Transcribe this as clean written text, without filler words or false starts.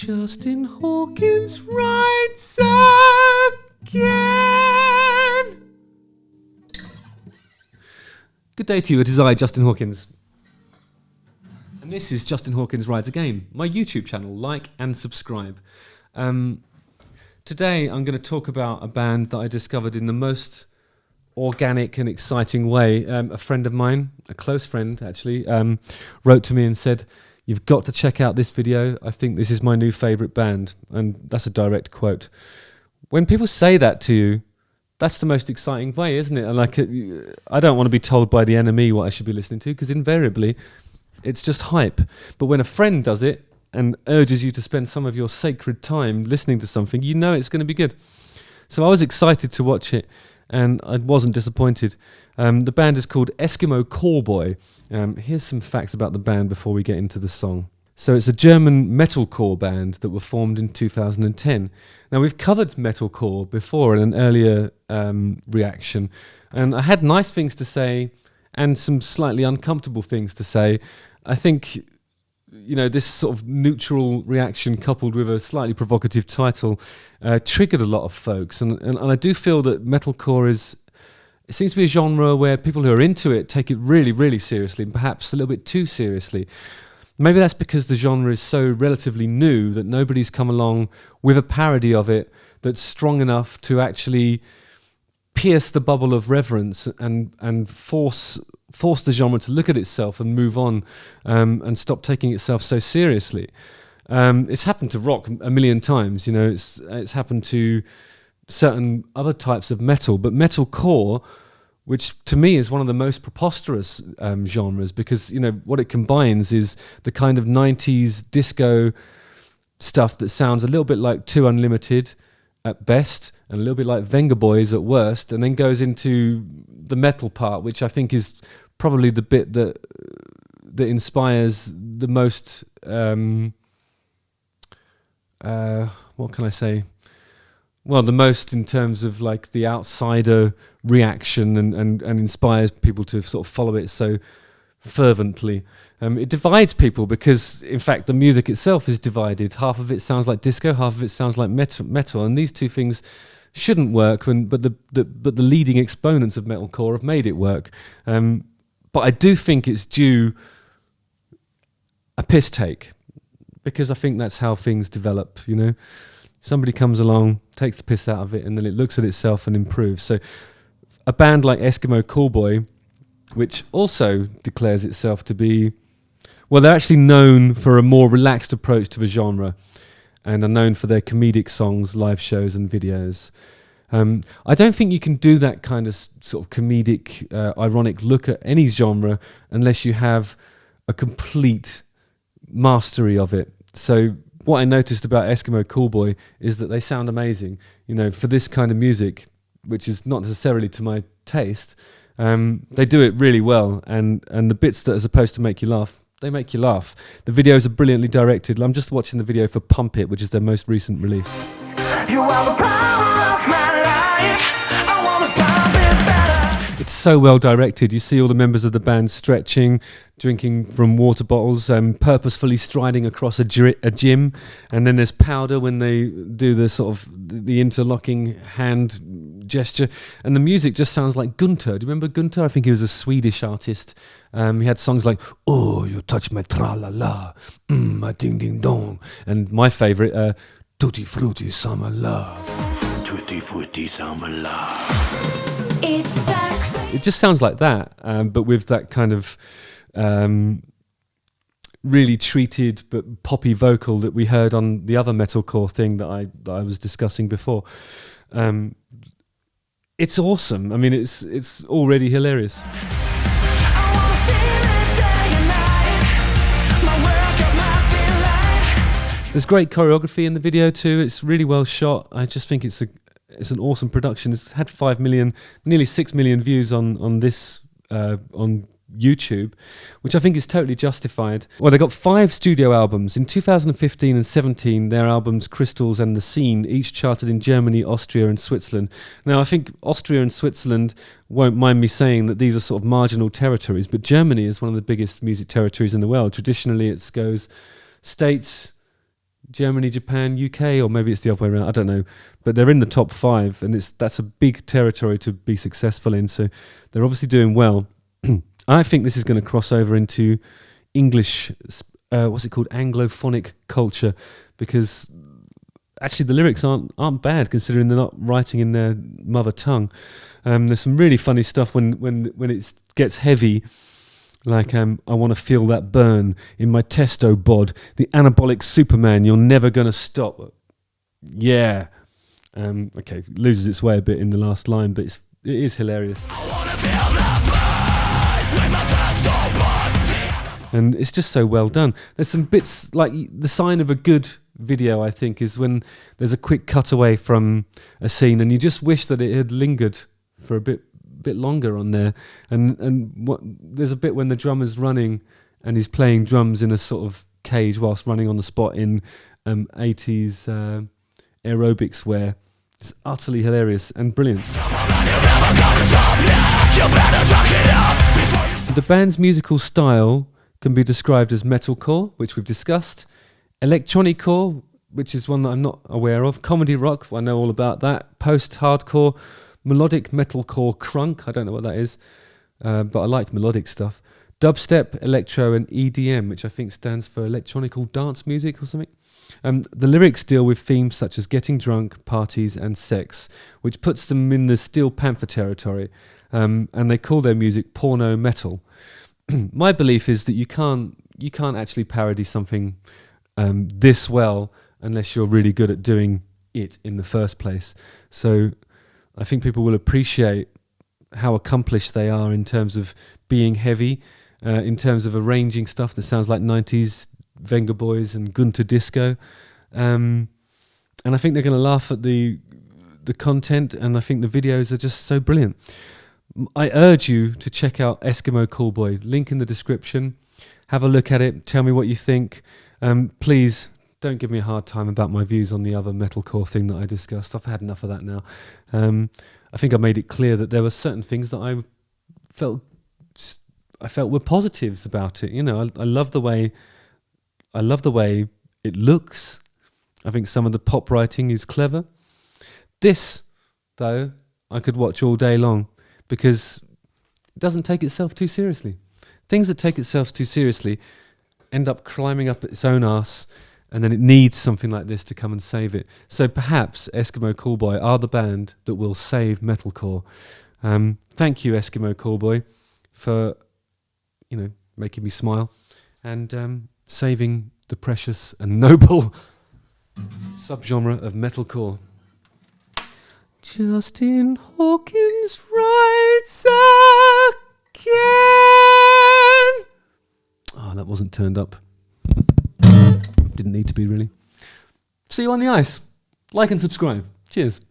Justin Hawkins writes again. Good day to you, it is I, Justin Hawkins. And this is Justin Hawkins Rides Again, my YouTube channel. Like and subscribe. Today I'm going to talk about a band that I discovered in the most organic and exciting way. A friend of mine, a close friend actually, wrote to me and said, "You've got to check out this video. I think this is my new favourite band." And that's a direct quote. When people say that to you, that's the most exciting way, isn't it? And like, I don't want to be told by the enemy what I should be listening to, because invariably it's just hype. But when a friend does it and urges you to spend some of your sacred time listening to something, you know it's going to be good. So I was excited to watch it, and I wasn't disappointed. The band is called Eskimo Callboy. Here's some facts about the band before we get into the song. So it's a German metalcore band that were formed in 2010. Now, we've covered metalcore before in an earlier reaction, and I had nice things to say and some slightly uncomfortable things to say. I think, you know, this sort of neutral reaction coupled with a slightly provocative title triggered a lot of folks, and I do feel that metalcore it seems to be a genre where people who are into it take it really, really seriously, and perhaps a little bit too seriously. Maybe that's because the genre is so relatively new that nobody's come along with a parody of it that's strong enough to actually pierce the bubble of reverence and force the genre to look at itself and move on, and stop taking itself so seriously. It's happened to rock a million times, you know. It's happened to certain other types of metal, but metalcore, which to me is one of the most preposterous genres, because, you know, what it combines is the kind of 90s disco stuff that sounds a little bit like Too Unlimited at best and a little bit like Venga Boys at worst, and then goes into the metal part, which I think is probably the bit that inspires the most, what can I say? Well, the most in terms of like the outsider reaction, and inspires people to sort of follow it so fervently. It divides people because, in fact, the music itself is divided. Half of it sounds like disco, half of it sounds like metal, and these two things shouldn't work. But the leading exponents of metalcore have made it work. But I do think it's due a piss take, because I think that's how things develop, you know. Somebody comes along, takes the piss out of it, and then it looks at itself and improves. So a band like Eskimo Callboy, which also declares itself to be, well, they're actually known for a more relaxed approach to the genre, and are known for their comedic songs, live shows and videos. I don't think you can do that kind of sort of comedic, ironic look at any genre unless you have a complete mastery of it. So what I noticed about Eskimo Callboy is that they sound amazing. You know, for this kind of music, which is not necessarily to my taste, they do it really well. And the bits that are supposed to make you laugh, they make you laugh. The videos are brilliantly directed. I'm just watching the video for Pump It, which is their most recent release. You are the power of my life. I wanna pump it better. It's so well directed. You see all the members of the band stretching, drinking from water bottles, purposefully striding across a gym, and then there's powder when they do the sort of the interlocking hand gesture, and the music just sounds like Gunther. Do you remember Gunther? I think he was a Swedish artist. He had songs like "Oh, you touch my tra-la-la, my ding-ding-dong," and my favourite, "Tutti Frutti Summer Love." Tutti Frutti Summer Love. It just sounds like that, but with that kind of really treated but poppy vocal that we heard on the other metalcore thing that I was discussing before. It's awesome. I mean, it's already hilarious. There's great choreography in the video too. It's really well shot. I just think it's an awesome production. It's had 5 million, nearly 6 million views on this on YouTube, which I think is totally justified. Well, they got 5 studio albums. In 2015 and 17, their albums Crystals and The Scene each charted in Germany, Austria and Switzerland. Now, I think Austria and Switzerland won't mind me saying that these are sort of marginal territories, but Germany is one of the biggest music territories in the world. Traditionally, it goes States, Germany, Japan, UK, or maybe it's the other way around. I don't know, but they're in the top 5, and that's a big territory to be successful in. So they're obviously doing well. I think this is going to cross over into English. What's it called? Anglophonic culture, because actually the lyrics aren't bad considering they're not writing in their mother tongue. There's some really funny stuff when it gets heavy. Like, I want to feel that burn in my testo bod, the anabolic Superman, you're never going to stop. Yeah. Okay, loses its way a bit in the last line, but it is hilarious. I wanna feel that burn with my testo bod. And it's just so well done. There's some bits, like the sign of a good video, I think, is when there's a quick cutaway from a scene and you just wish that it had lingered for a bit longer on there, and there's a bit when the drummer's running and he's playing drums in a sort of cage whilst running on the spot in 80s aerobics wear. It's utterly hilarious and brilliant. The band's musical style can be described as metalcore, which we've discussed, electroniccore, which is one that I'm not aware of, comedy rock, I know all about that, post-hardcore, melodic metalcore crunk, I don't know what that is, but I like melodic stuff. Dubstep, electro, and EDM, which I think stands for electronical dance music or something. The lyrics deal with themes such as getting drunk, parties, and sex, which puts them in the Steel Panther territory, and they call their music porno metal. My belief is that you can't actually parody something this well unless you're really good at doing it in the first place. So I think people will appreciate how accomplished they are in terms of being heavy, in terms of arranging stuff that sounds like 90s Venga Boys and Gunter Disco. And I think they're going to laugh at the content, and I think the videos are just so brilliant. I urge you to check out Eskimo Callboy. Link in the description. Have a look at it. Tell me what you think. Please don't give me a hard time about my views on the other metalcore thing that I discussed. I've had enough of that now. I think I made it clear that there were certain things that I felt were positives about it. You know, I love the way it looks. I think some of the pop writing is clever. This, though, I could watch all day long because it doesn't take itself too seriously. Things that take itself too seriously end up climbing up its own arse, and then it needs something like this to come and save it. So perhaps Eskimo Callboy are the band that will save metalcore. Thank you, Eskimo Callboy, for making me smile and saving the precious and noble subgenre of metalcore. Justin Hawkins writes again. Oh, that wasn't turned up. Didn't need to be, really. See you on the ice. Like and subscribe. Cheers.